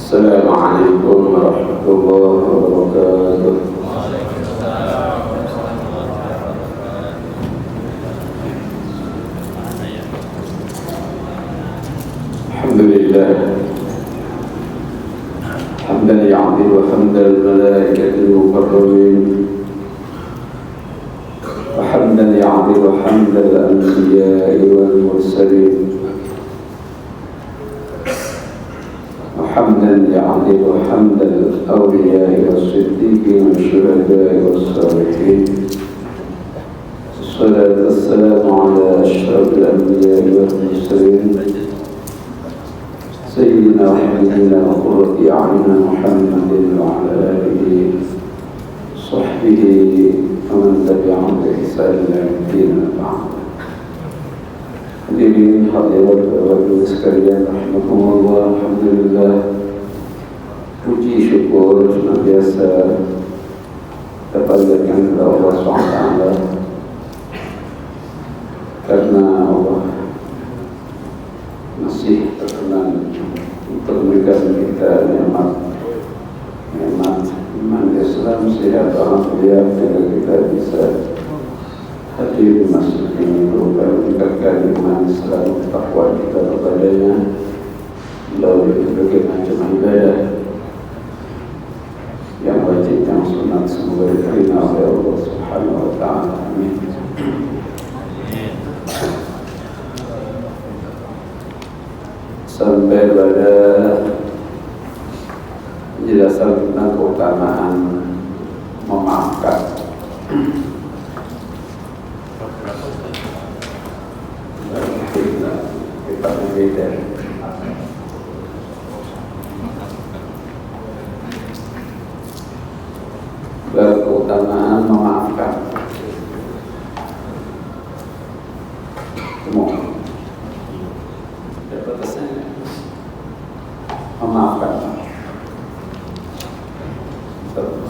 السلام عليكم ورحمة الله وبركاته. الحمد لله حمدا يعدل وحمد الملائكة المقربين وحمدا يعدل حمد الأنبياء والمرسلين وحمدا يعدل حمد الأولياء والصديقين والشهداء والصالحين. الصلاة والسلام على أشرف الأنبياء والمرسلين سيدنا وحبيبنا وقرة أعيننا محمد وعلى آله وصحبه ومن تبعهم بإحسان إلى يوم الدين. Hadirin hadirat Bapak sekalian rahimakumullah, alhamdulillah, puji syukur senantiasa terpanjatkan kepada Allah SWT karena Allah masih berkenan untuk memberikan kita nikmat iman Islam, sehat alhamdulillah, sehingga kita bisa hadir di masjid ini berupa meningkatkan iman Islam, takwa kita kepadanya melalui berbagai macam ibadah yang wajib, yang sunat, semoga diterima oleh Allah Subhanahu wa Ta'ala. Amin. Sampai pada penjelasan tentang keutamaan memaafkan. Kita berbeda. Keutamaan memaafkan. Semua. Ada pesannya. Memaafkan.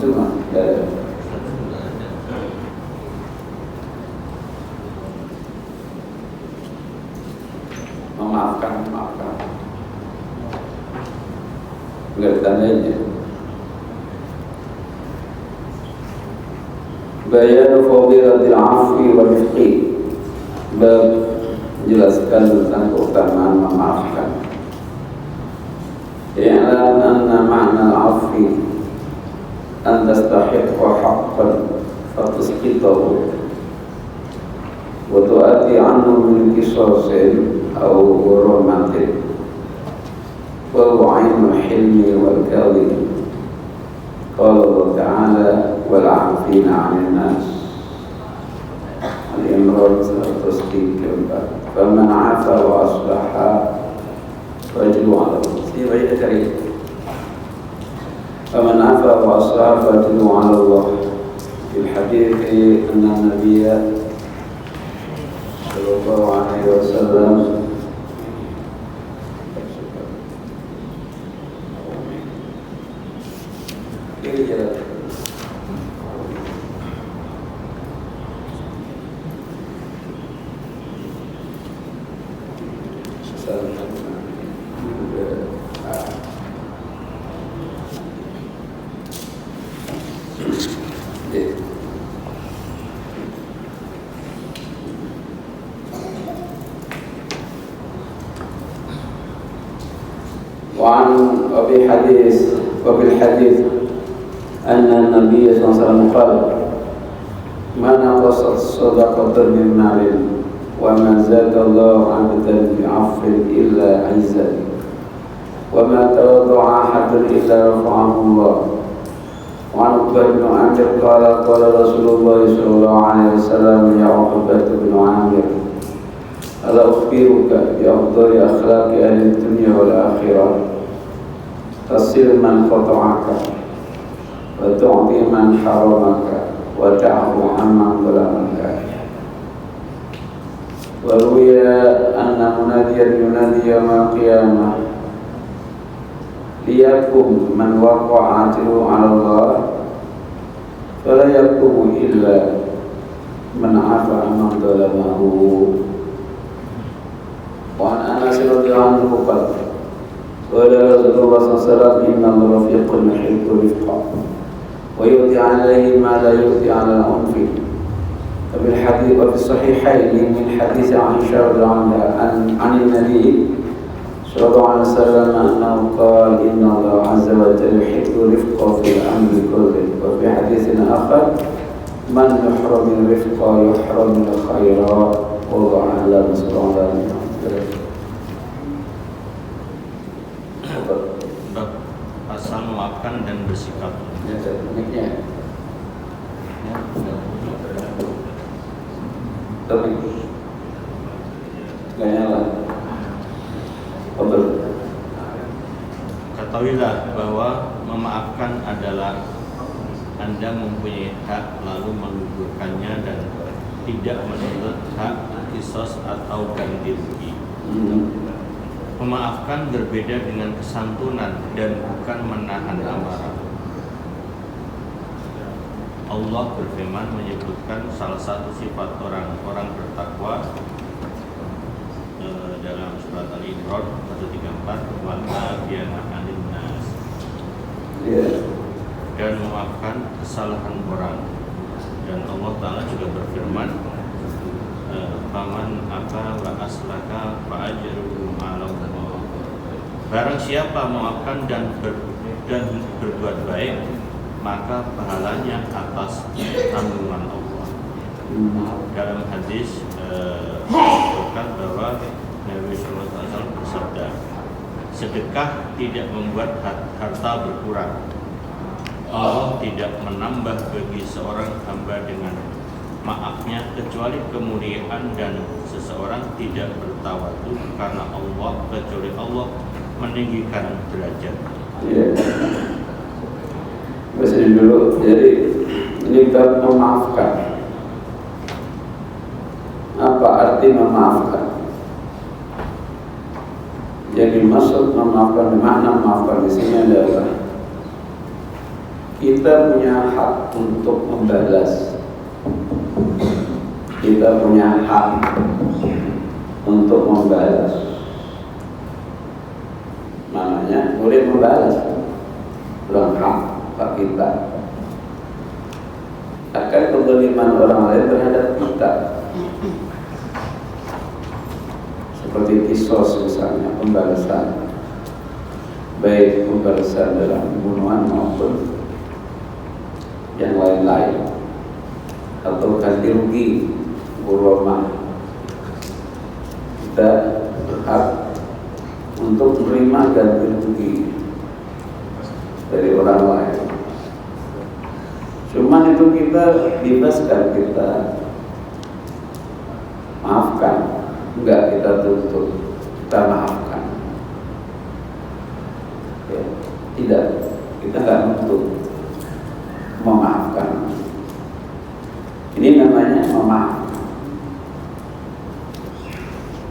Semua. Memaafkan. Enggak tandanya. Bayan fadilatil afwi wa rifqi. Bab menjelaskan tentang keutamaan memaafkan. I'lam anna ma'na al-afwi an tastahiqqa haqqan fatusqitahu wa tu'ati anhu min qisasin aw ghuramatin wa huwa 'ainul hilmi wal kadhib. Qala Allah Ta'ala wal 'afina 'anil nas. Al-Imran 134. Faman 'afa wa aslaha fajru 'ala Allah. Ini ayat karim. Faman 'afa wa aslaha fajru 'ala Allah. Fil hadits anna an-nabiyya sallallahu alaihi wasallam وفي الحديث أن النبي صلى الله عليه وسلم قال ما نقصت صدقة من مال وما زاد الله عبدا بعفو إلا عزا وما تواضع أحد إلا رفعه الله. وعن عقبة بن عامر قال قال رسول الله صلى الله عليه وسلم يا عقبة بن عامر ألا أخبرك بأفضل أخلاق أهل الدنيا والآخرة تصل من قطعك وتعطي من حرمك وتعفو عمن ظلمك. وروي أن مناديا ينادي يوم القيامة ليكن من وقع عتله على الله فلا يكون إلا من عفا عمن ظلمه. وعن أنس رضي الله عنه قال Qala Rasulullah SAW, inna rafiqun yuhibbu rifqa wa yu'ti alaihi ma la yu'ti ala al-unfi. Wa bil hadits wa fi sahihain min hadits Aisyah radhiyallahu anha an Nabi sallallahu alaihi wasallam annahu qala inna Allah azza wa jalla yuhibbu rifqa fil amri kullihi. Wa fi haditsin akhar man yuhram min rifqa yuhram min khairat wallahu a'lam bishawab. Pasal memaafkan dan bersikap. Tapi nggak nyala. Ketahuilah bahwa memaafkan adalah Anda mempunyai hak lalu menggugurkannya dan tidak menuntut hak kisos atau ganti rugi. Memaafkan berbeda dengan kesantunan dan bukan menahan amarah. Allah berfirman menyebutkan salah satu sifat orang-orang bertakwa dalam surat Al-Imran 134, maka biana anil nas, dan memaafkan kesalahan orang. Dan Allah Ta'ala juga berfirman, faman apa wa aslaka fa ajruhu 'ala Allah. Barang siapa memaafkan dan berbuat baik, maka pahalanya atas tanggungan Allah. Dalam hadis disebutkan bahwa Nabi Sallallahu Alaihi Wasallam bersabda, sedekah tidak membuat harta berkurang. Allah tidak menambah bagi seorang hamba dengan maafnya kecuali kemuliaan, dan seseorang tidak bertawadu karena Allah kecuali Allah meninggikan derajat. Bahasa dulu, jadi ini bab memaafkan. Apa arti memaafkan? Jadi maksud memaafkan, makna memaafkan di sini adalah kita punya hak untuk membalas. Kita punya hak untuk membalas. Maknanya boleh membalas dalam hak kita. Akan kezaliman orang lain terhadap kita, seperti kisos misalnya, pembalasan, baik pembalasan dalam pembunuhan maupun yang lain-lain, atau ganti rugi, gurama. Kita berhak untuk menerima ganti rugi dari orang lain. Cuman itu kita bebaskan, kita maafkan, enggak kita tuntut, kita maafkan. Ya, tidak, kita enggak nuntut, memaafkan. Ini namanya memaafkan.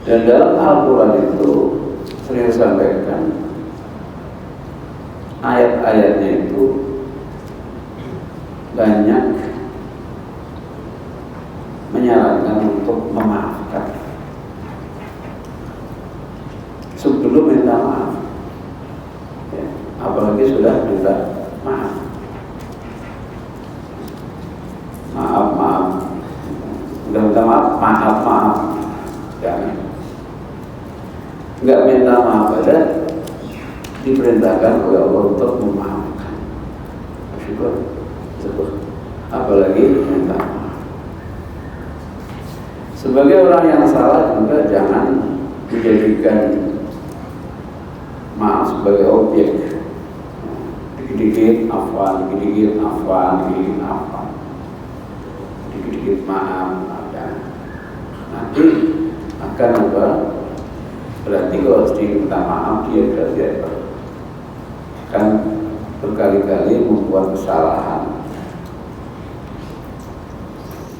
Dan dalam Al-Quran itu sering sampaikan, ayat-ayatnya itu banyak menyarankan untuk memaafkan sebelum minta maaf, ya, apalagi sudah minta maaf. Maaf, udah minta maaf, jangan. Enggak minta maaf aja diperintahkan oleh Allah untuk memaafkan. Syukur. Apalagi minta maaf. Sebagai orang yang salah juga jangan menjadikan maaf sebagai objek. Dikit-dikit afwan, dikit-dikit afwan, dikit-dikit afwan, dikit-dikit maaf. Nanti akan apa? Berarti kalau minta maaf dia berarti apa? Akan berkali-kali membuat kesalahan.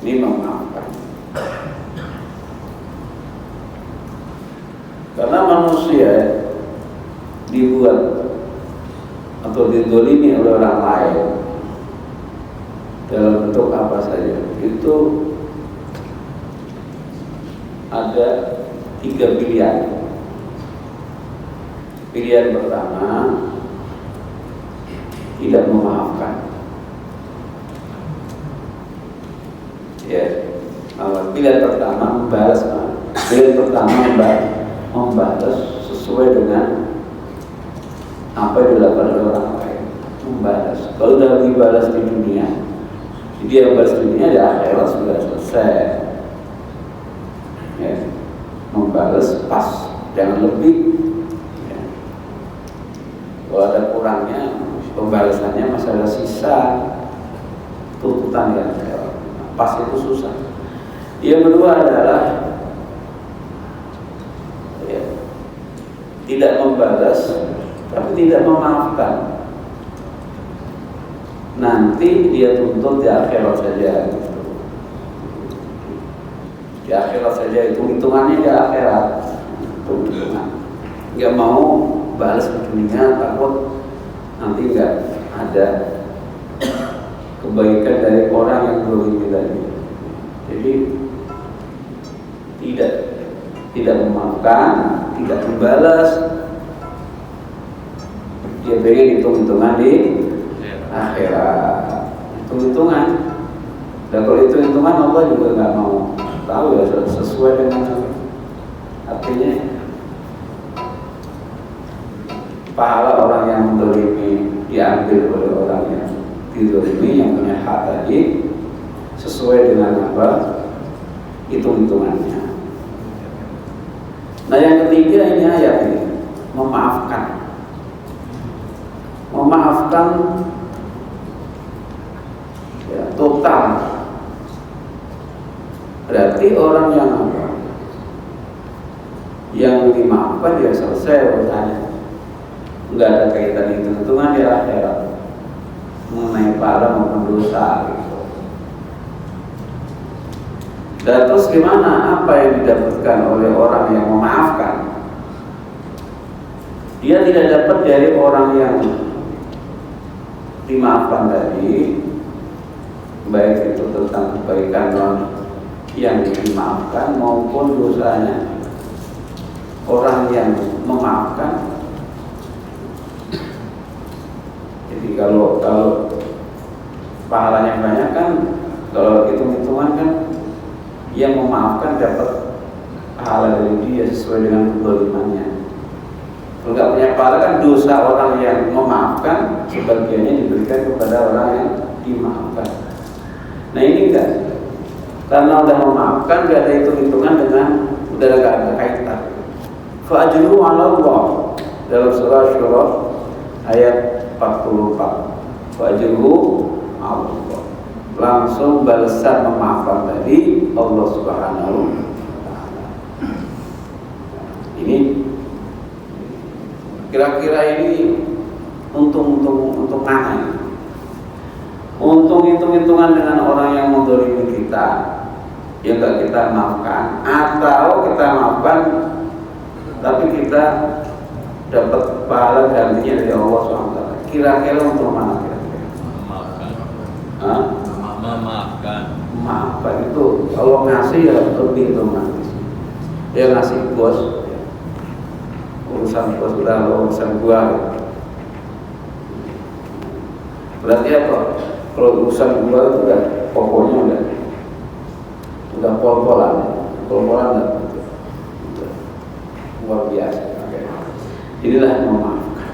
Ini memaafkan. Karena manusia dibuat atau dizalimi oleh orang lain dalam bentuk apa saja, itu ada 3 pilihan. Pilihan pertama, tidak memaafkan. Ya, pilihan pertama membalas. Pilihan pertama membalas sesuai dengan apa yang dilakukan oleh orang lain. Membalas. Kalau sudah dibalas di dunia, dia balas di dunia, di akhirat sudah selesai. Ya, membalas pas, jangan lebih. Ya. Kalau ada kurangnya, pembalasannya masih ada sisa tuntutan ya. Pas itu susah. Yang kedua adalah ya, tidak membalas, tapi tidak memaafkan. Nanti dia tuntut di akhirat saja. Di akhirat saja, itu hitungannya di akhirat. Nggak mau balas ke dunia, takut nanti nggak ada kebaikan dari orang yang berlebih tadi. Jadi tidak memaafkan, tidak membalas. Dia pengen hitung-hitungan di akhirat. Hitung-hitungan. Dan kalau hitung-hitungan Allah juga nggak mau tahu ya, sesuai dengan artinya pahala orang yang mendolimi diambil oleh orang yang didolimi, yang punya hak tadi, sesuai dengan apa hitung-hitungannya. Nah yang ketiga ini ayat ini, memaafkan ya, total. Berarti orang yang apa? Yang dimaafkan dia selesai urusannya, nggak ada kaitan hitung-hitungan di akhirat mengenai pahala maupun dosa gitu. Dan terus gimana, apa yang didapatkan oleh orang yang memaafkan? Dia tidak dapat dari orang yang dimaafkan tadi, baik itu tentang kebaikan yang dimaafkan maupun dosanya. Orang yang memaafkan, jadi kalau pahalanya banyak kan, kalau hitung-hitungan kan, yang memaafkan dapat pahala dari dia sesuai dengan kedolimannya. Kalau nggak punya pahala kan, dosa orang yang memaafkan sebagiannya diberikan kepada orang yang dimaafkan. Nah ini enggak, karena udah memaafkan, nggak ada hitung-hitungan dengan, udah nggak ada kaitan. Fa'ajru 'ala Allah dalam surah Syura ayat 44. Fa'ajru 'ala Allah, langsung balasan memaafkan tadi Allah Subhanahu wa ta'ala. Ini kira-kira ini untung mana? Untung hitung-hitungan dengan orang yang mendolimi kita, yang enggak kita maafkan, atau kita maafkan tapi kita dapat pahala gantinya dari Allah SWT. Kira-kira untuk mana kira-kira? Memaafkan itu kalau ngasih ya lebih otomatis. Dia ngasih bos, urusan bos udah urusan gua. Berarti apa? Kalau urusan gua itu udah pokoknya udah pol-polan luar biasa. Okay. Inilah memaafkan.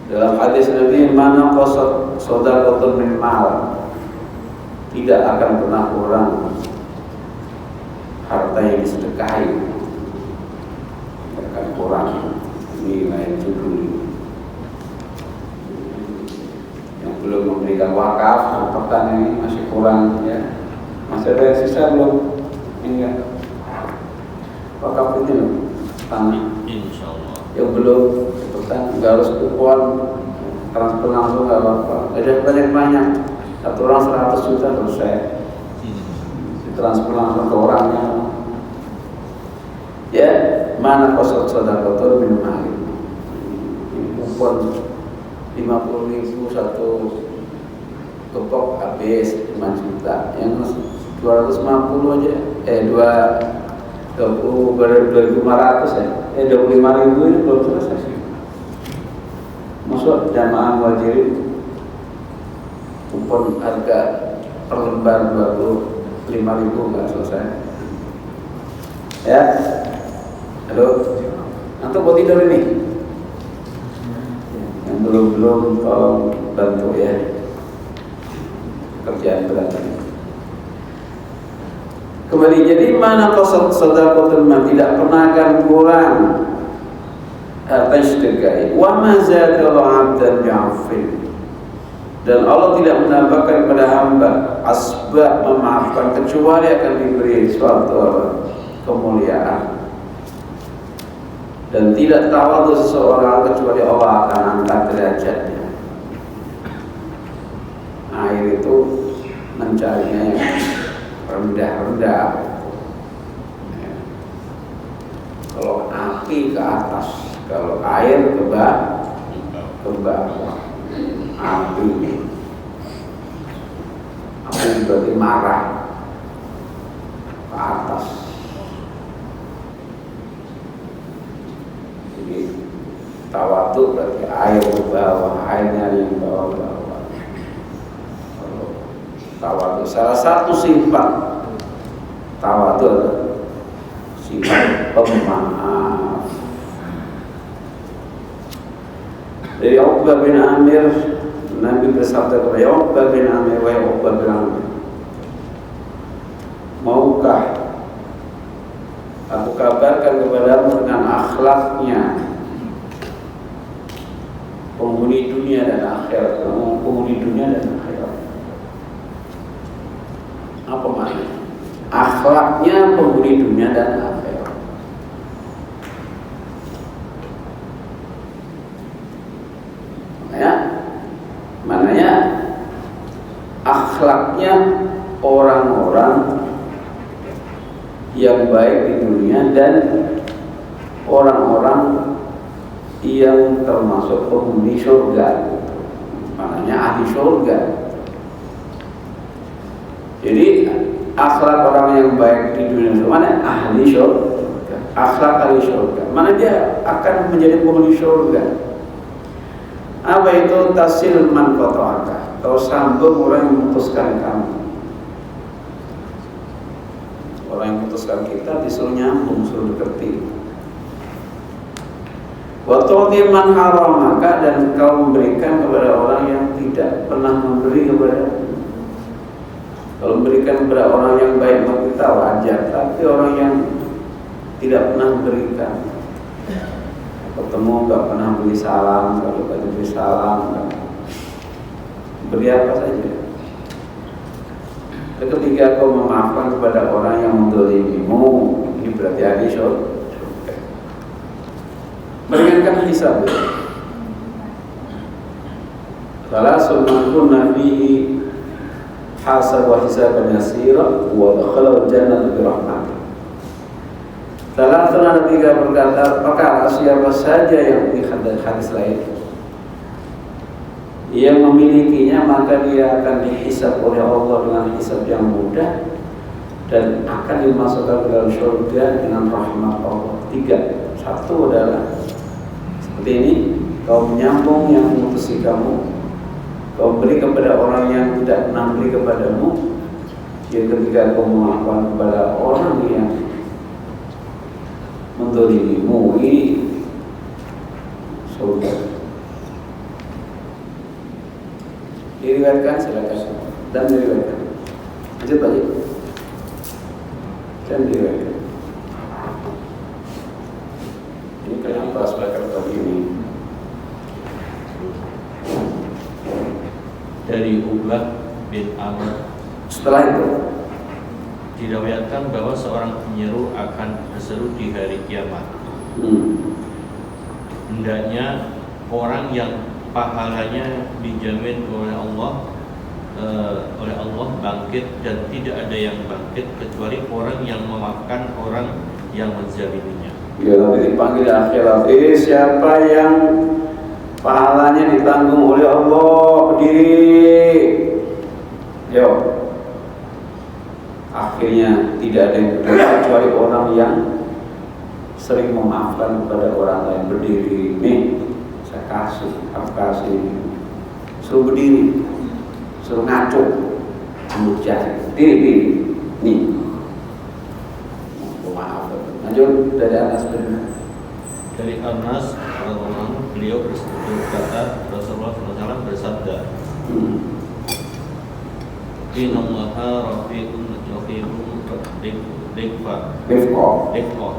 Dalam hadis Nabi, mana qasad shadaqatun min mal, tidak akan pernah kurang harta yang disedekahi, tidak akan kurang nilai judul. Yang belum memberikan wakaf, pekan ini masih kurang ya, masih ada yang sisa belum? Enggak. Wakaf ini loh, tanah. Insyaallah. Yang belum, pekan nggak harus kupon, transfer langsung nggak apa-apa. Ada banyak. Satu orang 100 juta selesai. Transfer langsung ke orangnya. Ya, mana qasad shadaqatun min mal. Kupon 50.000 satu kepok habis 5 juta. Yang 250 aja, 2500 ya. 25.000 ini belum selesai sih. Masuk jamaah muhajirin kupon harga per lembar 25.000 nggak selesai. Ya, halo, antum mau tidur ini? Yang belum tolong bantu ya, kerjaan berat. Kembali, jadi mana qasad sadaqatul mal, tidak pernah akan kurang harta yang sedekah. Wa ma zadallahu 'abdan bi'afwin, dan Allah tidak menambahkan kepada hamba asbab memaafkan kecuali akan diberi suatu kemuliaan. Dan tidak tawadhu seseorang kecuali Allah akan angkat derajatnya. Air itu mencarinya yang rendah-rendah. Ya. Kalau api ke atas, kalau air ke bawah. Api berarti marah ke atas. Jadi tawadhu berarti air ke bawah, airnya yang bawah-bawah. Tawadhu salah satu sifat tawadhu adalah sifat pemaaf. Dari Uqbah bin Amir, Nabi bersabda kepada Uqbah bin Amir, wahai Uqbah bin Amir, maukah aku kabarkan kepadamu dengan akhlaknya penghuni dunia dan akhirat, penghuni dunia dan akhirat. Apa maknanya? Akhlaknya penghuni dunia dan akhirat. Maknanya akhlaknya orang-orang yang baik di dunia dan orang-orang yang termasuk penghuni surga. Maknanya ahli surga. Jadi akhlak orang yang baik di dunia itu mana? Ahli surga. Akhlak ahli surga. Mana dia akan menjadi penghuni surga. Apa itu? Tasil man qata'aka, atau sambung orang yang memutuskan kamu. Orang yang memutuskan kita disuruh nyambung, suruh deketi. Wa tu'ti man haramaka, dan kau memberikan kepada orang yang tidak pernah memberi kepada. Kalau memberikan kepada orang yang baik buat kita wajar, tapi orang yang tidak pernah memberikan, ketemu nggak pernah beri salam, kalau nggak diberi salam, beri apa saja. Ketika kau memaafkan kepada orang yang menzalimimu, ini berarti ahli surga. Meringankan hisab. Salah sunnah nabi hasab wa hisaban yasira wa dakhala al-jannah bi rahmatih. Salah satu tiga berkata, perkara siapa saja yang di hadis lain yang memilikinya, maka dia akan dihisab oleh Allah dengan hisab yang mudah dan akan dimasukkan ke dalam surga dengan rahmat Allah. 3. Satu adalah seperti ini, kau menyambung yang memutusi kamu, kau beri kepada orang yang tidak pernah beri kepadamu. Yang ketiga, kau memaafkan kepada orang yang menzalimimu, ini surga. Diriwayatkan, silakan. Dan diriwayatkan. Lanjut lagi. Dan diriwayatkan. Ini kenapa sebagai tadi ini? Dari Uqbah bin Amr. Setelah itu diriwayatkan bahwa seorang penyeru akan berseru di hari kiamat. Hendaknya orang yang pahalanya dijamin oleh Allah bangkit, dan tidak ada yang bangkit kecuali orang yang memaafkan orang yang menzaliminya. Ya, nanti dipanggil di akhirat. Siapa yang pahalanya ditanggung oleh Allah, berdiri. Yo. akhirnya tidak ada yang berdosa kecuali orang yang sering memaafkan kepada orang lain. Berdiri, nih saya kasih, aku kasih, suruh berdiri, suruh ngaco, diri, diri, nih, maaf. Lanjut dari Anas bin. Dari Anas radhiyallahu beliau berkata Rasulullah SAW bersabda, Innallaha rafiqun rifqa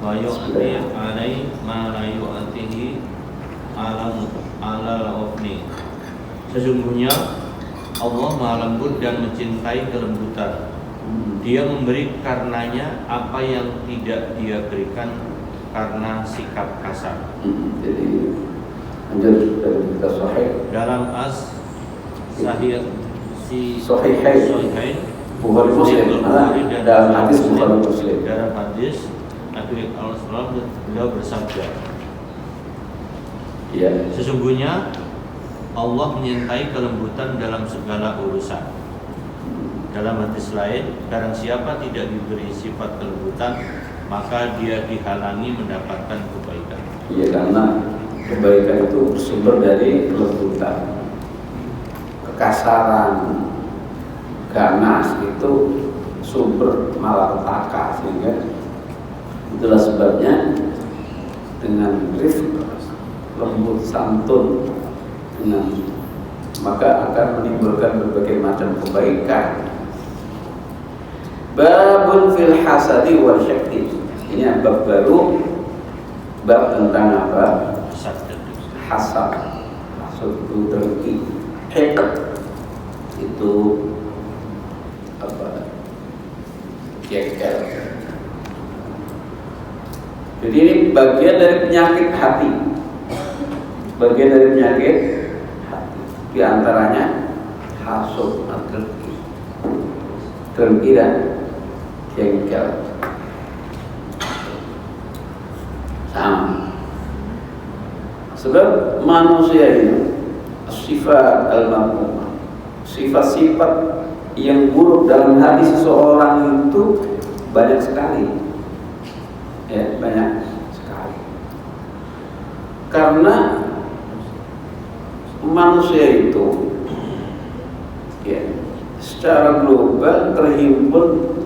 wa yu'ti alai ma la yu'tihi ala la'ufni. Sesungguhnya Allah Maha Lembut dan mencintai kelembutan. Dia memberi karenanya apa yang tidak Dia berikan karena sikap kasar. Jadi lanjut dari kita sahih Dalam Sahihain Bukhari Muslim, dalam hadis Bukhari Muslim. Dalam hadis Nabi Allah beliau bersabda, ya. Sesungguhnya Allah menyintai kelembutan dalam segala urusan. Dalam hadis lain, barang siapa tidak diberi sifat kelembutan, maka dia dihalangi mendapatkan kebaikan. Iya, karena kebaikan itu bersumber dari kelembutan. Kekasaran, ganas itu sumber malapetaka, sehingga itulah sebabnya dengan rifq, lembut santun, maka akan menimbulkan berbagai macam kebaikan. Babun fil hasadi wal syakti. Ini bab baru, bab tentang apa? Hasad. Hasad itu dengki. Hikd itu apa? Jengkel. Jadi ini bagian dari penyakit hati. Bagian dari penyakit hati. Di antaranya hasad, dengki. Dengki dan jengkel. Sama. Sebab manusia ini sifat al-madmumah, sifat-sifat yang buruk dalam hati seseorang itu banyak sekali. Ya, banyak sekali. Karena manusia itu ya, secara global terhimpun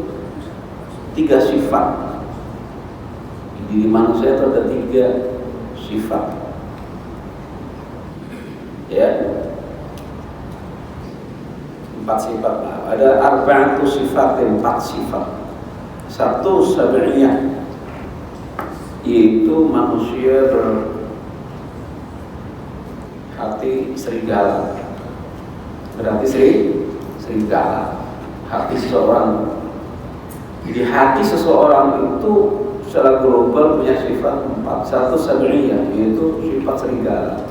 3 sifat. Di manusia itu ada 3 sifat. Ya, 4 sifat. Ada arba'atu sifat, 4 sifat. 1 sabi'iyah, yaitu manusia berhati serigala. Berarti serigala. Hati seseorang. Jadi hati seseorang itu secara global punya sifat 4. 1 sabi'iyah, yaitu sifat serigala.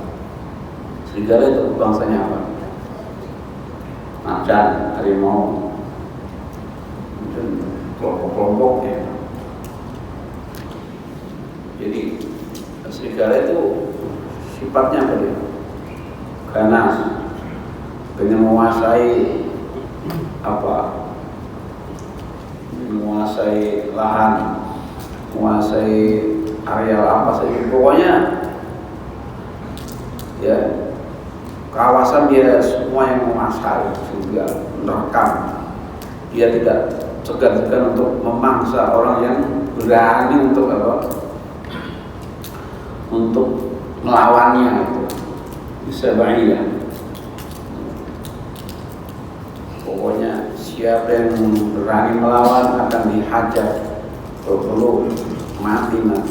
Serigala itu bangsanya apa? Macan, harimau, dan kelompok-kelompok ya. Jadi serigala itu sifatnya apa dia? Ganas, pengen menguasai apa? Menguasai lahan, menguasai areal apa saja. Pokoknya ya, kawasan dia semua yang menguasai, juga merekam. Dia tidak segan-segan untuk memangsa orang yang berani untuk apa? Untuk melawannya itu. Bisa bahaya. Pokoknya siapa yang berani melawan akan dihajar, perlu mati. Nah,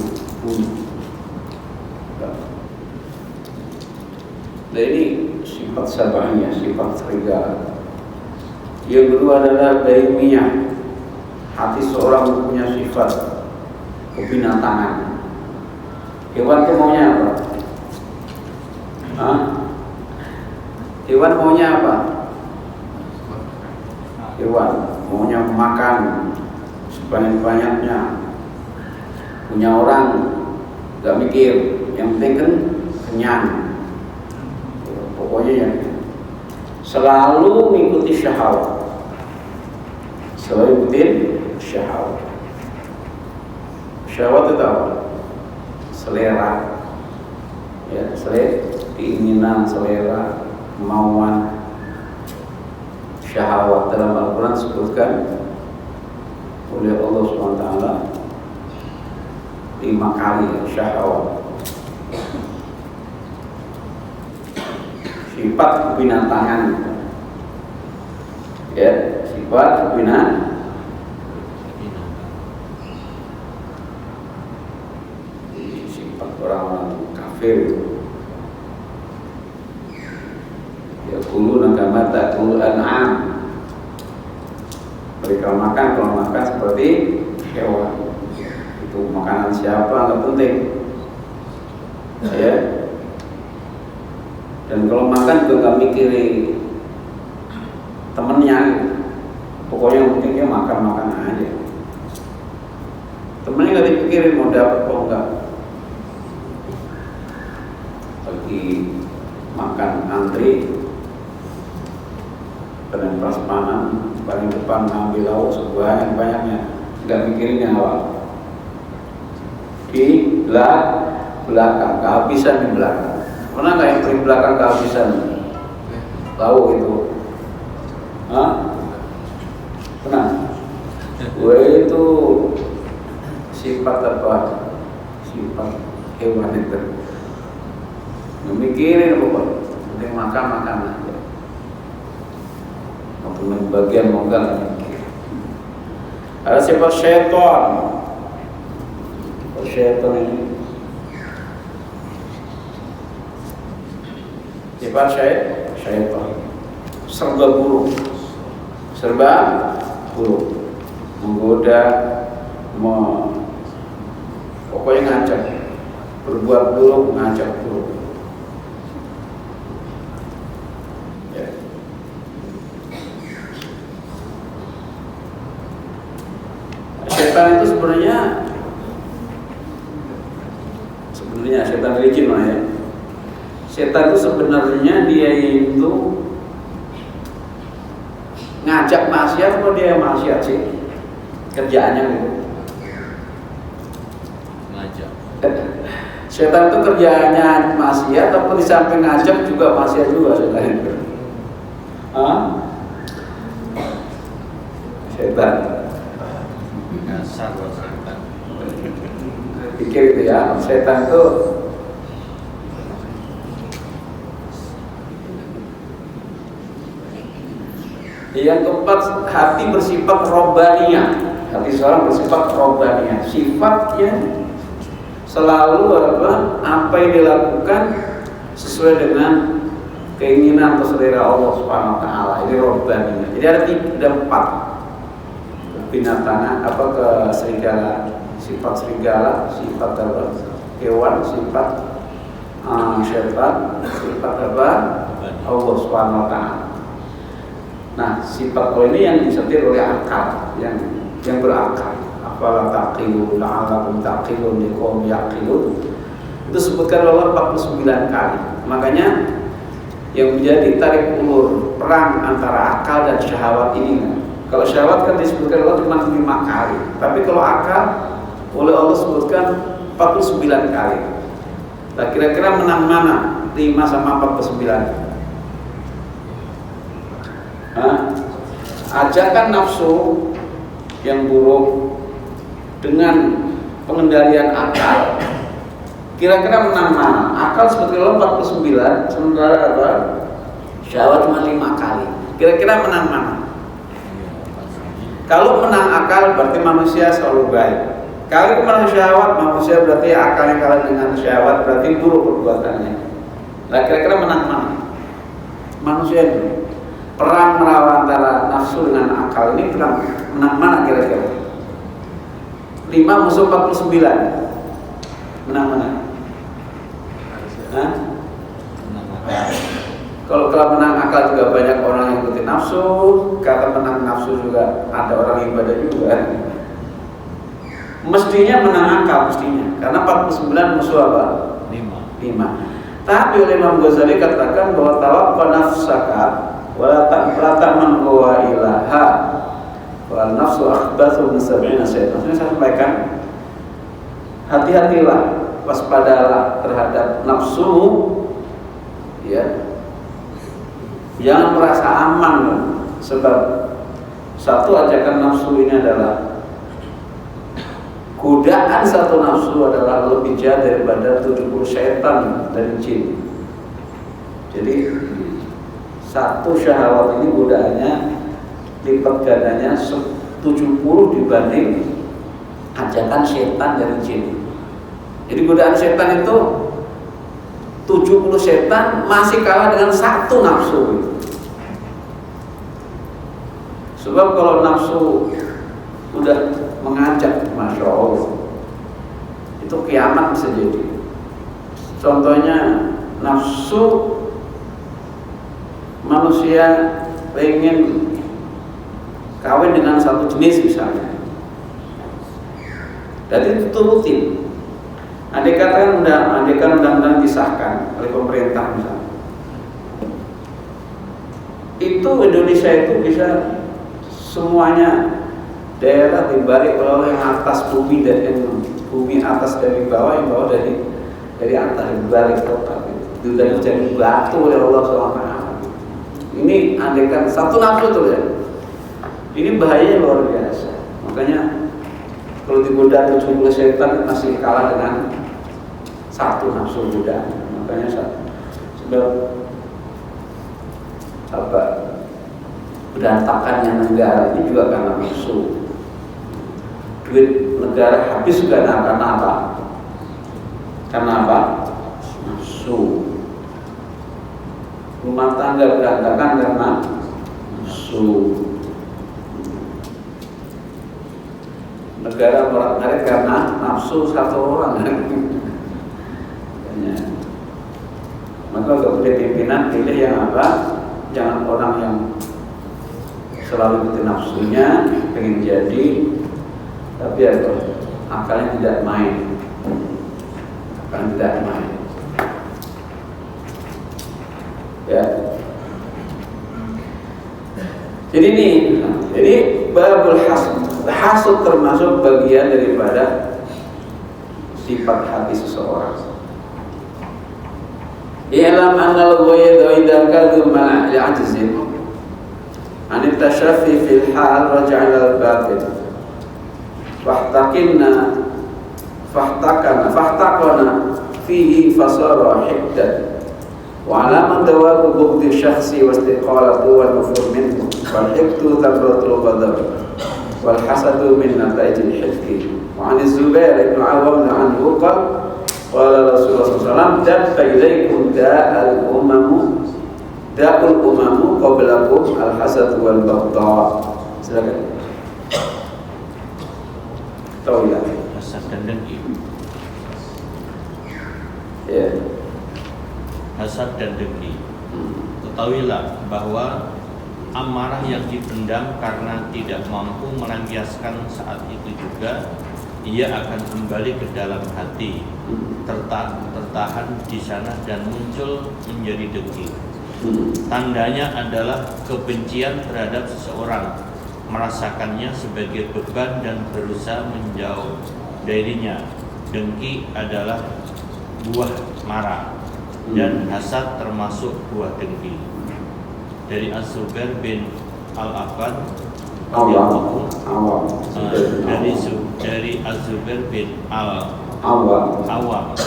ini sifat sabahnya, sifat serigala. Yang kedua adalah baimiyah. Hati seorang punya sifat kebinatangan. Hewan itu maunya apa? Hewan maunya apa? Hewan maunya makan sebanyak-banyaknya. Punya orang gak mikir, yang penting kan kenyang. Pokoknya ya, selalu mengikuti syahwat. selalu ikutin syahwat. Syahwat itu apa? Selera, ya, keinginan, selera, kemauan. Syahwat dalam Al-Quran disebutkan oleh Allah SWT 5 kali ya, syahwat. Sifat kebinatangan, ya, sifat kebinatangan. Sifat orang-orang kafir, ya, kuluna kama ta'kul an'am. Mereka makan, kalau makan seperti hewan. Itu makanan siapa nggak penting, ya. Dan kalau makan juga nggak mikirin temennya, pokoknya yang penting dia makan aja. Temennya nggak dipikirin mau dapat apa enggak. Lagi makan antri, dan prasmanan paling depan ngambil lauk sebanyak-banyaknya, nggak mikirin yang awal. Di belakang, kehabisan di belakang. Pernah nggak yang di belakang kehabisan lauk itu? Hah? Pernah? Gue itu sifat apa? Sifat hewan itu. Memikirin apa? Penting makan aja. Untuk bagian mau enggak mikir. Ada sifat syaitan. Syaitan ini sifat syaitan serba buruk, menggoda, pokoknya ngajak berbuat buruk, ngajak buruk. Ya. Syaitan itu sebenarnya setan licin lah ya. Setan itu sebenarnya dia itu ngajak maksiat atau dia maksiat sih? Kerjaannya gitu. Ngajak. Setan itu kerjaannya maksiat atau di samping ngajak juga maksiat juga setan itu. Setan. Dasar setan. Pikir itu ya, setan itu yang keempat, hati bersifat robbaniyah. Hati seorang bersifat robbaniyah, sifat yang selalu apa yang dilakukan sesuai dengan keinginan atau selera Allah Subhanahu wa taala. Ini robbaniyah. Jadi ada 4 binatang, ke serigala, sifat serigala, sifat hewan, sifat syaitan, sifat Allah Subhanahu wa taala. Nah, sifat ini yang disetir oleh akal, yang berakal. Afala taqilun, la'allakum taqilun, liqaum yaqilun. Itu sebutkan Allah 49 kali. Makanya yang menjadi tarik ulur perang antara akal dan syahwat ini. Kalau syahwat kan disebutkan Allah cuma 5 kali, tapi kalau akal oleh Allah sebutkan 49 kali. Nah, kira-kira menang mana 5 sama 49? Ajakan nafsu yang buruk dengan pengendalian akal, kira-kira menang mana? Akal sebetulnya 49, sementara apa? Syahwat cuma 5 kali. Kira-kira menang mana? Kalau menang akal berarti manusia selalu baik. Kalau menang syahwat, manusia berarti akalnya kalah dengan syahwat, berarti buruk perbuatannya. Nah, kira-kira menang mana? Manusia itu. Perang melawan antara nafsu dengan akal ini menang mana kira-kira? 5 musuh 49. Menang mana? Kalau menang akal juga banyak orang yang ikuti nafsu. Kata menang nafsu juga ada orang ibadah juga. Mestinya menang akal mestinya, karena 49 musuh apa? 5. Tapi oleh Imam Ghazali katakan bahwa tawakka nafsaka wala ta'man huwa ilaha Wal nafsu akhbathu min sab'ina syaitan. Saya sampaikan, hati-hatilah, waspadalah terhadap nafsu, ya. Jangan merasa aman, sebab satu ajakan nafsu ini adalah godaan satu nafsu adalah lebih jahat daripada 70 syaitan dari jin. Jadi satu syahwat ini godaannya lipat gandanya 70 dibanding ajakan setan dari jin. Jadi godaan setan itu 70 setan masih kalah dengan satu nafsu itu. Sebab kalau nafsu udah mengajak, masya Allah, itu kiamat bisa jadi. Contohnya nafsu manusia pengen kawin dengan satu jenis misalnya, dan itu turutin. Andai kata undang-undang disahkan oleh pemerintah misalnya, itu Indonesia itu bisa semuanya daerah dibalik oleh yang atas bumi dan yang bumi atas dari bawah, yang bawah dari atas dibalik total itu dan jadi batu oleh Allah SWT. Ini andaikan satu nafsu tuh ya, ini bahaya luar biasa. Makanya kalau digoda 70 setan masih kalah dengan satu nafsu godaan. Makanya sebab apa berantakannya negara ini juga karena nafsu. Duit negara habis juga karena apa? Karena apa? Nafsu. Rumah tangga berantakan karena nafsu. Negara morat-marit karena nafsu satu orang. Maka gak boleh pimpinan pilih yang apa? Jangan orang yang selalu ikuti nafsunya, pengen jadi, tapi apa? Akalnya tidak main. Akalnya tidak main. Ya. Jadi babul hasud termasuk bagian daripada sifat hati seseorang. I'lam anna al-ghayda idza kadhuma li'ajzin an at-tashaffi fil hal raja'a ila al-batil fahtaqana fihi fasara hiddan wa 'alaman dawabu bughdi syakhsi wa istiqalatu wal nufur minhu wal hibtu thamratul ghadab wal hasadu min nata'ijil hifki wa 'an az-Zubair ibn 'Awam anhu qala qala Rasulullah SAW dabba ilaikum da'ul umamu qablakum al-hasad wal baghdha. Silakan. Tahu ya? Hasad dan dengki. Ya. Hasad dan dengki. Ketahuilah bahwa amarah yang dipendam karena tidak mampu melampiaskan saat itu juga ia akan kembali ke dalam hati, tertahan di sana dan muncul menjadi dengki. Tandanya adalah kebencian terhadap seseorang, merasakannya sebagai beban dan berusaha menjauh darinya. Dengki adalah buah marah dan hasad termasuk buah dengki. Dari Az-Zubair bin Al-Afan dari Az-Zubair bin Al-Awam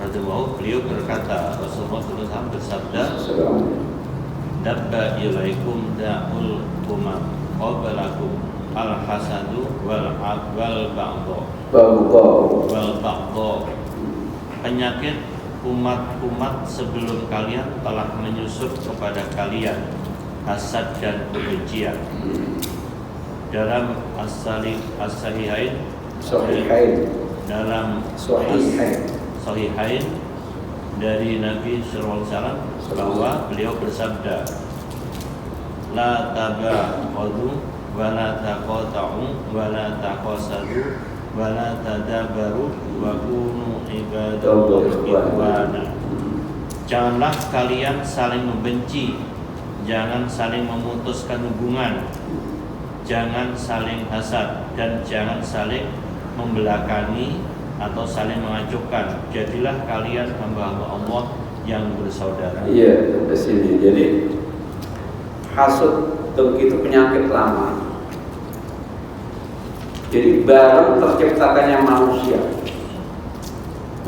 radhiyallahu, beliau berkata, Rasulullah SAW bersabda, dabba ilaikum da'ul umam qablakum al-hasadu wal baghdha. Penyakit umat-umat sebelum kalian telah menyusup kepada kalian, hasad dan kebencian. Dalam as-sahihain dari Nabi sallallahu alaihi wasallam bahwa beliau bersabda, la tabaghadu wa la taqata'u wa la taqasadu wa la tadabaru wa kunu ibadallahi ikhwana. Janganlah kalian saling membenci, jangan saling memutuskan hubungan, jangan saling hasad dan jangan saling membelakangi atau saling mengacuhkan. Jadilah kalian hamba-hamba Allah yang bersaudara. Iya, sampai sini. Jadi hasud itu penyakit lama. Jadi bareng terciptakannya manusia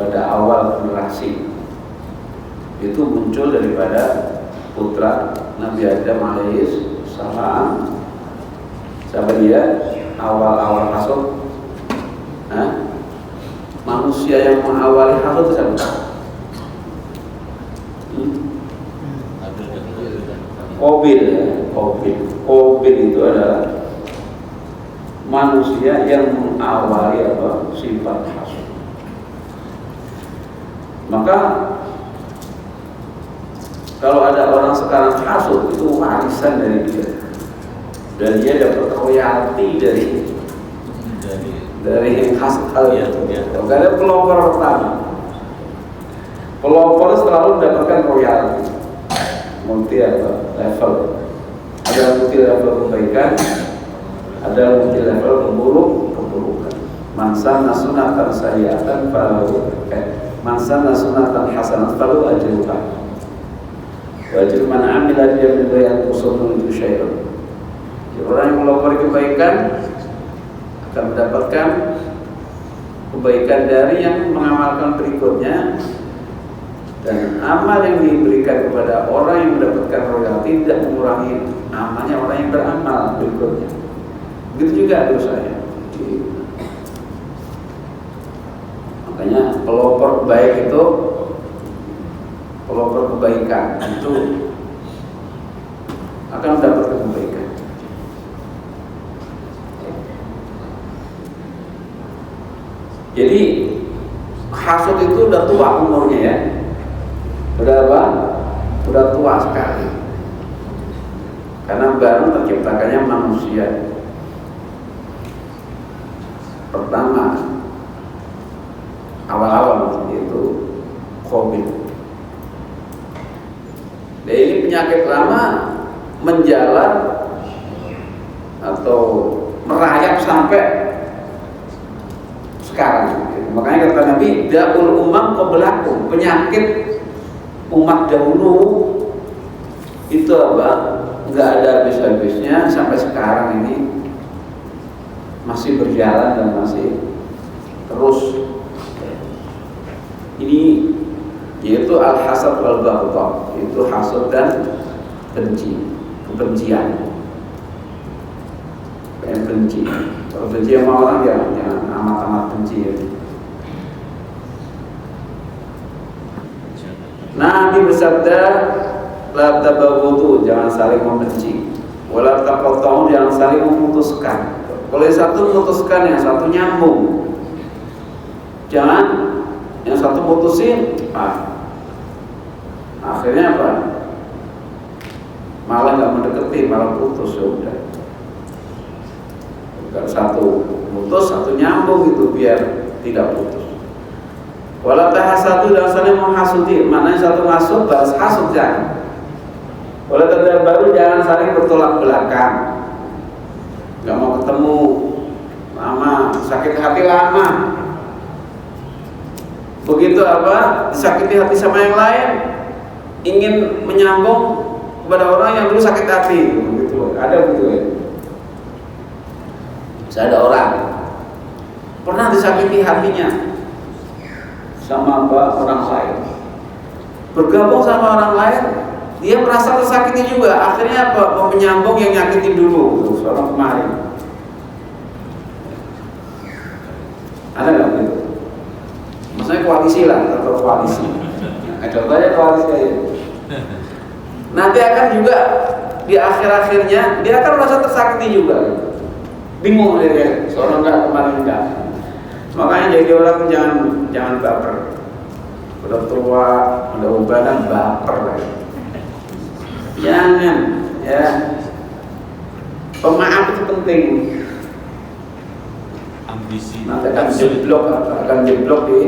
pada awal generasi itu muncul daripada putra Nabi Adam alaihi salam. Siapa dia? Awal-awal hasud. Manusia yang mengawali hasud itu siapa? Qabil ya, Qabil itu adalah manusia yang mengawali sifat hasud. Maka kalau ada orang sekarang hasud itu warisan dari dia, dan dia dapat royalti dari yang hasud itu. Karena pelopor pertama, pelopor selalu mendapatkan royalti. Multi level, ada multi level kebaikan, ada multi level keburukan. Mansan nasunatan sayyi'atan falahu mansan nasunatan hasanatan falahu ajruha wa ajru man 'amila biha min bayan usulun itu syai'un. Orang yang melopori kebaikan akan mendapatkan kebaikan dari yang mengamalkan berikutnya. Dan amal yang diberikan kepada orang yang mendapatkan royalti tidak mengurangi amalnya orang yang beramal berikutnya. Begitu juga dosanya. Makanya pelopor baik itu, pelopor kebaikan itu akan mendapatkan kebaikan. Jadi hasud itu udah tua umurnya ya. Udah apa? Udah tua sekali. Karena baru terciptakannya manusia. Pertama, awal-awal itu Qabil. Dan ini penyakit lama menjalar atau merayap sampai sekarang. Makanya kata Nabi, da'ul umam qablakum, penyakit umat dahulu itu apa? Nggak ada habis-habisnya sampai sekarang ini masih berjalan dan masih terus. Ini yaitu al-hasad wal baghdha, itu hasad dan kebencian. Benci. Kalau benci sama orang jangan amat-amat benci ya. Nabi bersabda, la tabaghadu, jangan saling membenci. Wala taqattu, jangan saling memutuskan. Kalau yang satu memutuskan, yang satu nyambung. Jangan yang satu putusin, akhirnya apa? Malah nggak mendekati, malah putus sudah. Bukan satu putus, satu nyambung gitu biar tidak putus. Wala tahasadu, dan saling menghasudi, maknanya satu masuk balas hasud jangan. Wala tadabaru, jangan saling bertolak belakang. Gak mau ketemu lama, sakit hati lama. Begitu apa? Disakiti hati sama yang lain, ingin menyambung kepada orang yang dulu sakit hati, begitu. Ada begitu ya. Saya ada orang pernah disakiti hatinya sama orang lain, bergabung sama orang lain, dia merasa tersakiti juga. Akhirnya apa? Mau menyambung yang nyakitin dulu, seorang kemarin. Ada nggak begitu? Maksudnya koalisi lah, atau koalisi. Contohnya koalisi aja. Nanti akan juga di akhir-akhirnya dia akan merasa tersakiti juga. Bingung dia, seorang enggak kemarin enggak. Makanya jadi orang jangan baper. Udah tua, udah ubanan baper lagi. Jangan ya. Pemaaf itu penting. Ambisi. Nanti akan jeblok di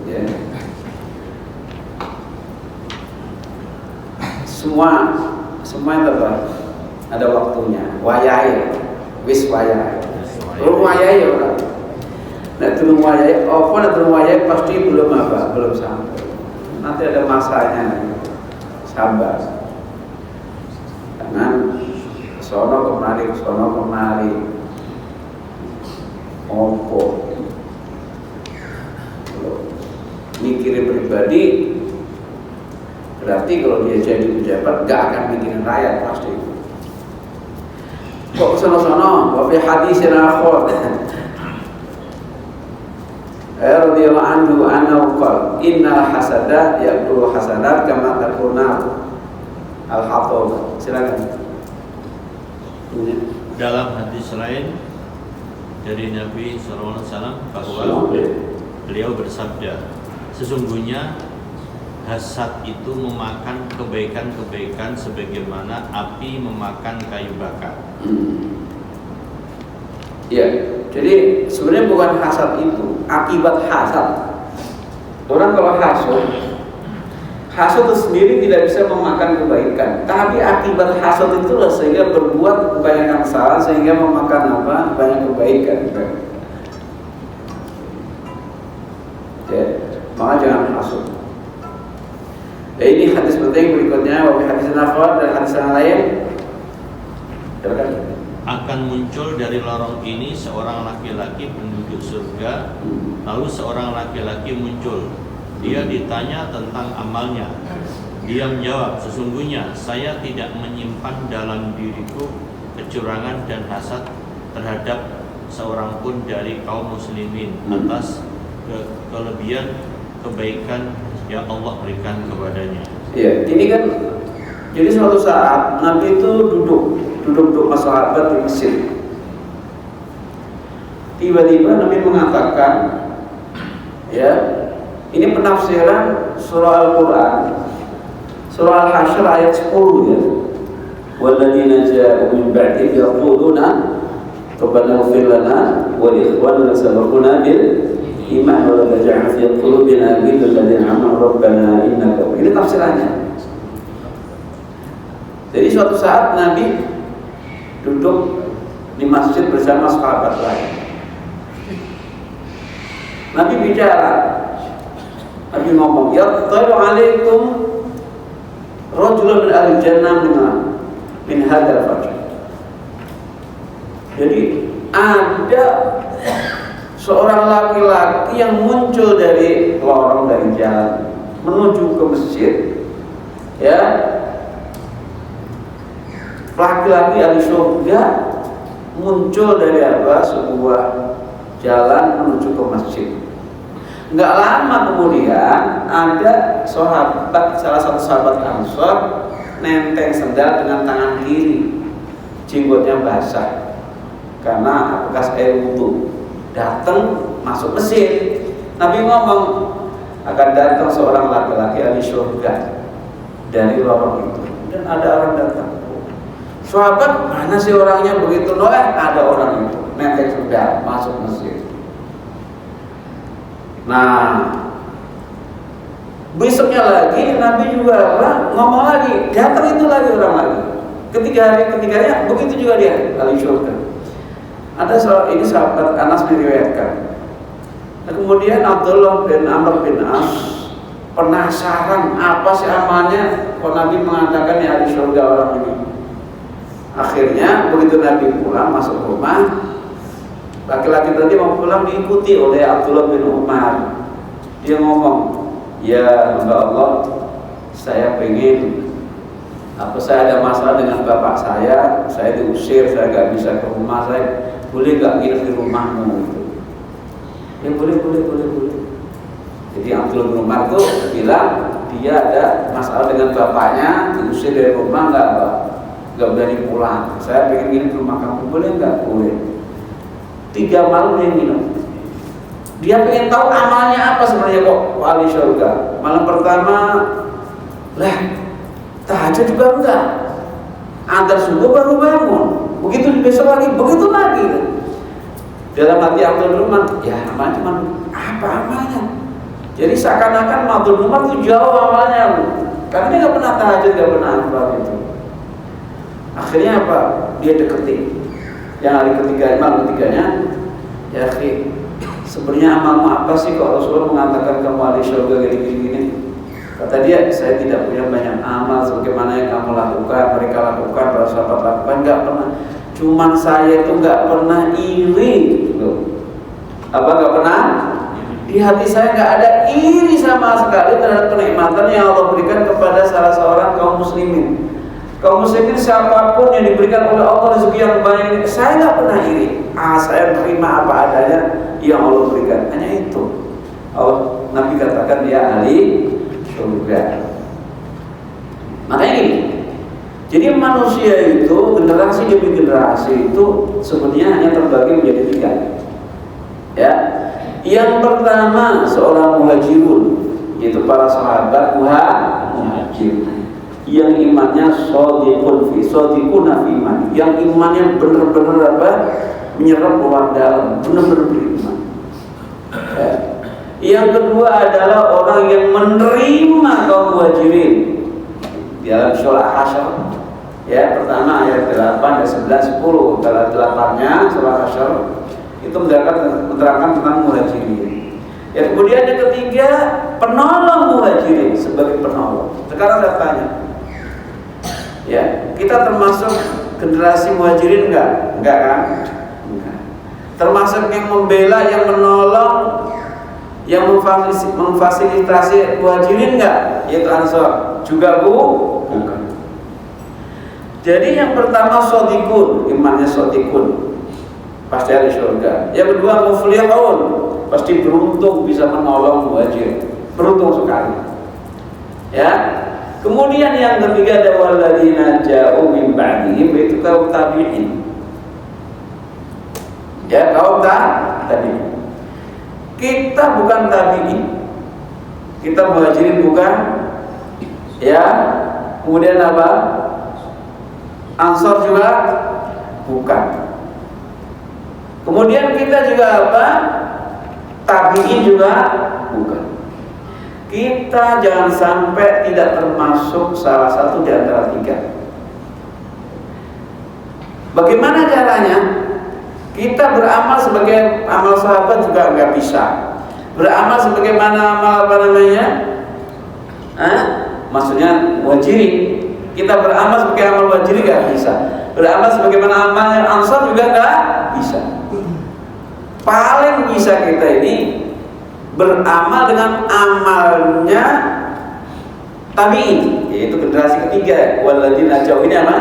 ya. Semuanya ada waktunya. Wayai, wis wayai. Belum wayai orang. Nah belum wayai, belum wayai pasti belum sampai. Nanti ada masanya. Sabar. Jangan sono kemari. Opo. Mikirin pribadi, berarti kalau dia jadi pejabat gak akan mikirin rakyat pasti. Kok sono-sono, wa fi hadisin akhar. Radhiyallahu anhu qala innal hasada yaqulu hasanat kama takuna al-hatab. Silakan. Dalam hadis lain dari Nabi SAW bahwa beliau bersabda, sesungguhnya hasad itu memakan kebaikan-kebaikan sebagaimana api memakan kayu bakar. Ya, jadi sebenarnya bukan hasad itu, akibat hasad. Orang kalau hasad itu sendiri tidak bisa memakan kebaikan, tapi akibat hasad itulah sehingga berbuat kebanyakan salah sehingga memakan banyak kebaikan. Ya, maka jangan hasad. Ya, ini hadis penting berikutnya, wa hadis akhar dan hadis yang lain. Akan muncul dari lorong ini seorang laki-laki penduduk surga. Lalu seorang laki-laki muncul. Dia ditanya tentang amalnya. Dia menjawab, sesungguhnya saya tidak menyimpan dalam diriku kecurangan dan hasad terhadap seorang pun dari kaum muslimin atas kelebihan kebaikan yang Allah berikan kepadanya. Iya, ini kan jadi suatu saat Nabi itu duduk sahabat di Mesir. Tiba-tiba Nabi mengatakan, ya, ini penafsiran surah Al-Quran, surah Al-Hasyr ayat 10 ya. Walladzina ja'u min ba'dihim yaquluna rabbana ighfir lana wa li ikhwanina sabaquna bil iman wa la taj'al fi qulubina ghillan lil ladzina amanu rabbana innaka. Ini tafsirannya. Jadi suatu saat Nabi duduk di masjid bersama sahabat lain. Nabi bicara, Nabi ngomong, ya ta'iru alaikum rajulun min ahli jannah min hadzal fajr. Jadi ada seorang laki-laki yang muncul dari lorong dari jalan menuju ke masjid, ya. Laki-laki ahli surga muncul dari sebuah jalan menuju ke masjid. Enggak lama kemudian ada salah satu sahabat Ansor nenteng sendal dengan tangan kiri, jenggotnya basah karena bekas air wudu. Datang masuk masjid. Nabi ngomong akan datang seorang laki-laki ahli surga dari lorong itu. Dan ada orang datang. Sahabat, mana sih orangnya begitu? Ada orang itu nenteng sendal masuk masjid. Nah, besoknya lagi Nabi juga ngomong lagi, datang itu lagi orang lagi. Ketiganya begitu juga dia ahli surga. Ada ini sahabat Anas diriwayatkan. Nah, kemudian Abdullah bin Amr bin As penasaran apa sih amalnya kok Nabi mengatakan ya ahli surga orang ini. Akhirnya begitu Nabi pulang masuk rumah, laki-laki tadi mau pulang diikuti oleh Abdullah bin Umar. Dia ngomong, ya hamba Allah, saya pengen saya ada masalah dengan bapak saya diusir, saya nggak bisa ke rumah, saya boleh nggak nginep di rumahmu? Gitu. Ya boleh. Jadi Abdullah bin Umar itu bilang dia ada masalah dengan bapaknya, diusir dari rumah, nggak berani pulang. Saya pengen nginep di rumah kamu, boleh nggak? Boleh. 3 malam dia nginep. Dia pengen tahu amalnya apa sebenarnya kok ahli surga. Malam pertama, tahajud juga enggak. Antar subuh baru bangun. Begitu besok lagi, begitu lagi. Dalam hati Abdul Rumah, ya amalnya cuma apa amalnya? Jadi seakan-akan Abdul Rumah itu jauh amalnya, karena dia nggak pernah tahajud, nggak pernah apa gitu. Akhirnya apa? Dia deketin. Yang hari ketiganya, ya akhi, sebenarnya amalmu apa sih kok Rasulullah mengatakan kamu ahli surga gini-gini? Kata dia, saya tidak punya banyak amal sebagaimana yang kamu lakukan, mereka lakukan, para sahabat lakukan, nggak pernah. Cuman saya itu nggak pernah iri, loh. Apa nggak pernah? Di hati saya nggak ada iri sama sekali terhadap kenikmatan yang Allah berikan kepada salah seorang kaum muslimin. Kaum muslimin siapapun yang diberikan oleh Allah rezeki yang banyak, saya nggak pernah iri. Saya terima apa adanya yang Allah berikan. Hanya itu. Allah, Nabi katakan dia ahli surga. Makanya gini. Jadi manusia itu generasi demi generasi itu sebenarnya hanya terbagi menjadi 3. Ya. Yang pertama seorang muhajirun, yaitu para sahabat muhajir, yang imannya shadiqun fi iman, yang imannya benar-benar menyerap luar dalam, benar-benar beriman. Ya. Yang kedua adalah orang yang menerima kaum muhajirin di dalam surah Hasyr. Ya, pertama ayat 8, ayat 9, 10. Kalau 8-nya surah Hasyr itu menerangkan tentang muhajirin. Ya, kemudian yang ketiga penolong muhajirin sebagai penolong. Sekarang saya tanya, ya, kita termasuk generasi muhajirin enggak? Enggak kan? Enggak. Termasuk yang membela, yang menolong, yang memfasilitasi muhajirin enggak? Yaitu Ansor. Juga bukan. Jadi yang pertama shadiqun, imannya shadiqun, pasti ada surga. Yang kedua muflihun, pasti beruntung bisa menolong muhajir, beruntung sekali. Ya. Kemudian yang ketiga ada walladzina ja'u min ba'dihim, itu kaum tabi'in. Ya, kaum tabi'in. Kita bukan tabi'in. Kita muhajirin bukan. Ya. Kemudian apa? Ansor juga bukan. Kemudian kita juga apa? Tabi'in juga bukan. Kita jangan sampai tidak termasuk salah satu di antara 3. Bagaimana caranya? Kita beramal sebagai amal sahabat juga nggak bisa. Beramal sebagaimana amal apa namanya? Maksudnya muhajirin. Kita beramal sebagai amal muhajirin nggak bisa. Beramal sebagaimana amal Ansor juga nggak bisa. Paling bisa kita ini beramal dengan amalnya tabi'in, yaitu generasi ketiga. Walladzina ja'u ini apa?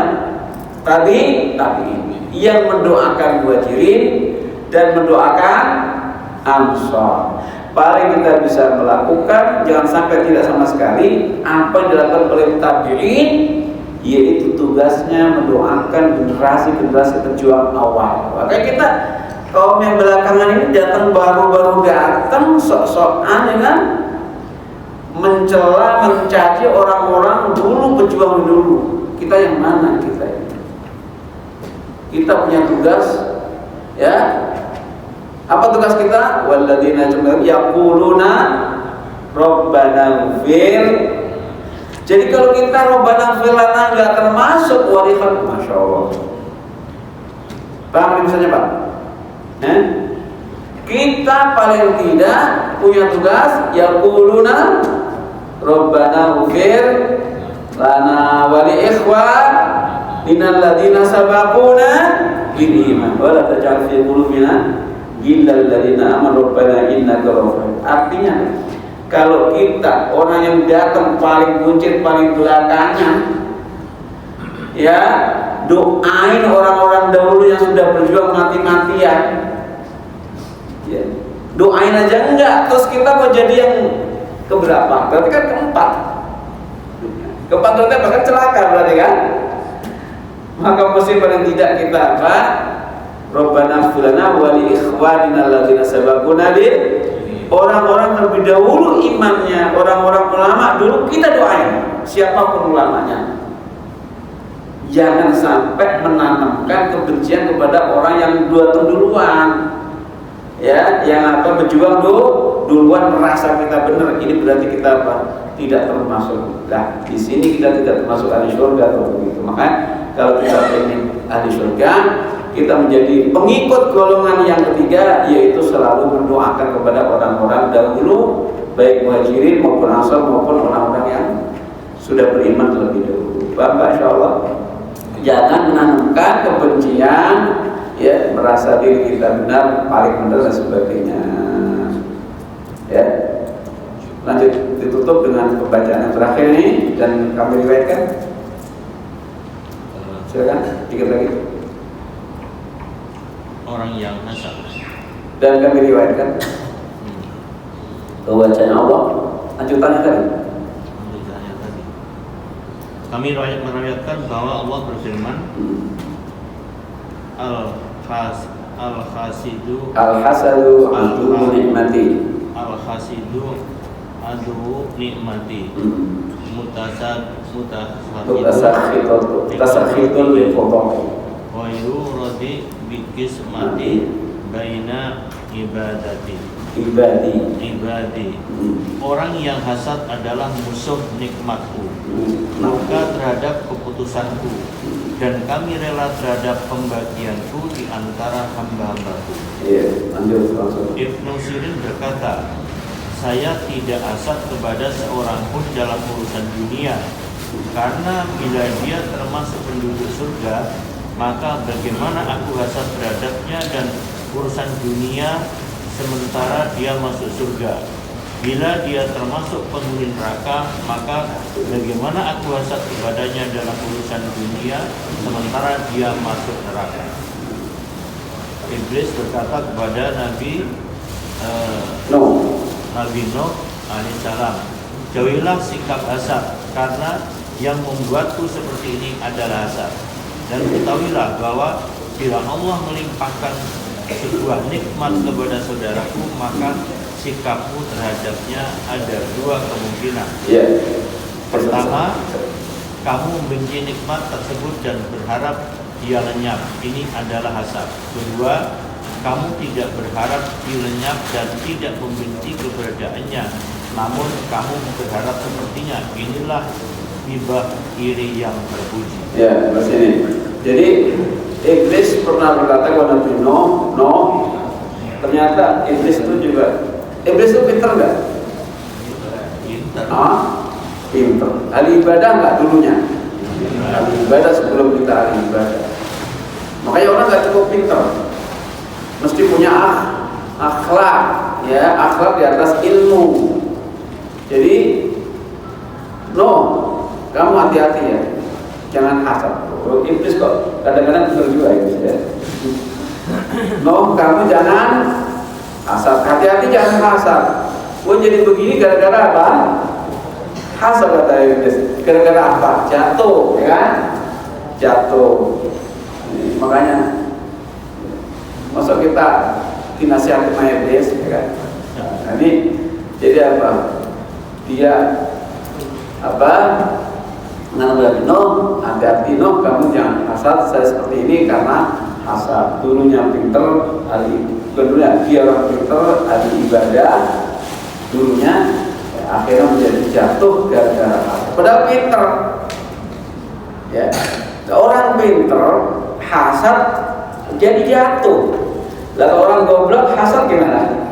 Tabi'in yang mendoakan muhajirin dan mendoakan Ansor. Paling kita bisa melakukan, jangan sampai tidak sama sekali apa yang dilakukan oleh tabi'in, yaitu tugasnya mendoakan generasi-generasi pejuang awal. Makanya kita kaum yang belakangan ini datang baru-baru datang sok-sokan, ya kan, mencela, mencaci orang-orang dulu, pejuang dulu. Kita yang mana kita ini? Kita punya tugas, ya. Apa tugas kita? Walladzina yaquluna Rabbana ighfir. Jadi kalau kita Rabbana ighfir lana enggak termasuk warisan, Masya Allah. Paham misalnya Pak? Kita paling tidak punya tugas yaquluna Rabbana ighfir lana wa li ikhwan minal ladzina sabaquna bil iman wa la taj'al fi qulubina ghillal ladzina amanu rabbana innaka ghafurur. Artinya kalau kita orang yang datang paling buncit, paling belakangan, ya, doain orang-orang dahulu yang sudah berjuang mati-matian, ya, doain aja enggak, terus kita mau jadi yang keberapa? Berarti kan keempat berarti bahkan celaka berarti kan. Maka mesti paling tidak kita apa? Rabbana ighfir lana wa li ikhwanina alladzina sabaquna bil. Orang-orang terlebih dahulu imannya, orang-orang ulama dulu kita doain, siapapun ulamanya. Jangan sampai menanamkan kebencian kepada orang yang datang duluan. ya, yang apa berjuang duluan merasa kita benar, ini berarti kita apa? Tidak termasuk. Nah, di sini kita tidak termasuk ahli surga atau begitu. Maka kalau kita ingin ahli surga, kita menjadi pengikut golongan yang ketiga, yaitu selalu mendoakan kepada orang-orang dahulu, baik muhajirin maupun ansar maupun orang-orang yang sudah beriman terlebih dahulu. Bapak, insya Allah jangan menanamkan kebencian, ya, merasa diri kita benar, paling benar dan sebagainya. Ya, lanjut, ditutup dengan pembacaan yang terakhir ini dan kami riwayatkan. Silakan, dikit lagi. Orang yang hasad Dan kami riwayatkan pembacaan Allah. Lanjutannya tadi. Kami meriwayatkan bahwa Allah berfirman, Al-hasidu adu nikmati. Al-hasidu adu nikmati. Mutasakhitun bil qada. Wa yuradi bikismati baina ibadi. Orang yang hasad adalah musuh nikmatku, maka terhadap keputusanku, dan kami rela terhadap pembagianku di antara hamba-hambaku. Ibnu Sirin berkata, saya tidak hasad kepada seorang pun dalam urusan dunia, karena bila dia termasuk penduduk surga, maka bagaimana aku hasad terhadapnya dan urusan dunia sementara dia masuk surga. Bila dia termasuk penghuni neraka, maka bagaimana aku hasad kepadanya dalam urusan dunia sementara dia masuk neraka. Iblis berkata kepada Nabi Nuh alaihissalam, jauhilah sikap hasad, karena yang membuatku seperti ini adalah hasad. Dan ketahuilah bahwa bila Allah melimpahkan sebuah nikmat kepada saudaraku, maka sikapmu terhadapnya ada dua kemungkinan. Pertama, kamu membenci nikmat tersebut dan berharap dia lenyap. Ini adalah hasad. Kedua, kamu tidak berharap dia lenyap dan tidak membenci keberadaannya, namun kamu berharap sepertinya. Inilah hibah iri yang terpuji. Ya, mas ini. Jadi Iblis pernah berkata kepada Nabi Nuh, ternyata Iblis itu pinter nggak? Pinter. Pinter. Ahli ibadah nggak dulunya? Ahli ibadah sebelum kita ahli ibadah. Makanya orang nggak cukup pinter, mesti punya akhlak, ya, akhlak di atas ilmu. Jadi, kamu hati-hati ya, jangan hasad. Iblis kok kadang-kadang benar juga ya. Kamu jangan hasad, hati-hati jangan hasad. Jadi begini gara-gara apa? Hasad kata Iblis. Gara-gara apa? Jatuh, ya kan? Jatuh. Makanya masuk kita dinasihati sama Iblis, ya kan? Nah, ini jadi apa? Dia Nabi Nuh, hati-hati kamu jangan hasad saya seperti ini, karena hasad dulunya pinter, kedua dia orang pinter, ahli ibadah dulunya, ya, akhirnya menjadi jatuh gara-gara hasad. Padahal pinter, ya, orang pinter hasad jadi jatuh. Lalu orang goblok hasad gimana?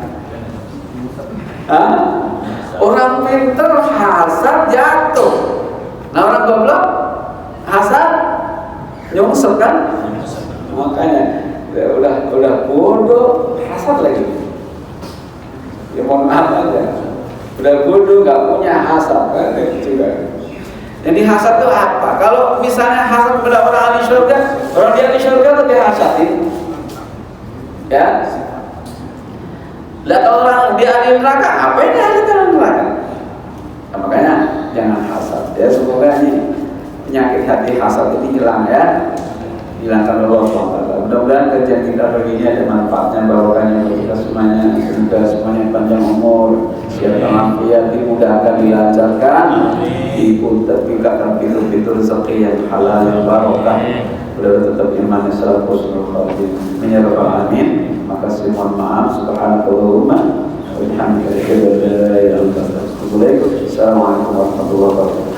Orang pinter hasad jatuh. Nah, orang goblok hasad nyungsep kan? Makanya udah bodoh hasad lagi. Ya mohon maaf aja. Udah bodoh nggak punya hasad kan juga. Jadi hasad itu apa? Kalau misalnya hasad kepada orang ahli surga, orang di ahli surga itu dia hasadin. Ya. Lah kalau orang di ahli neraka, apa ini ahli neraka? Nah, makanya jangan hasad. Ya, semoga ini penyakit hati hasad ini hilang ya, hilangkan oleh Allah SWT. Mudah-mudahan kajian kita hari ini ada manfaatnya, barokahnya bagi kita semuanya. Semoga semuanya panjang umur, sehat walafiat, dimudahkan, dilancarkan, dibukakan pintu-pintu rezeki yang halal, yang barokah. Mudah tetap iman Islam husnul khatimah. Ya rabbal alamin. Makasih, mohon maaf. Subhanakallahumma wa bihamdika asyhadu an la ilaha illa anta astaghfiruka wa atubu ilaik. Assalamualaikum warahmatullahi wabarakatuh.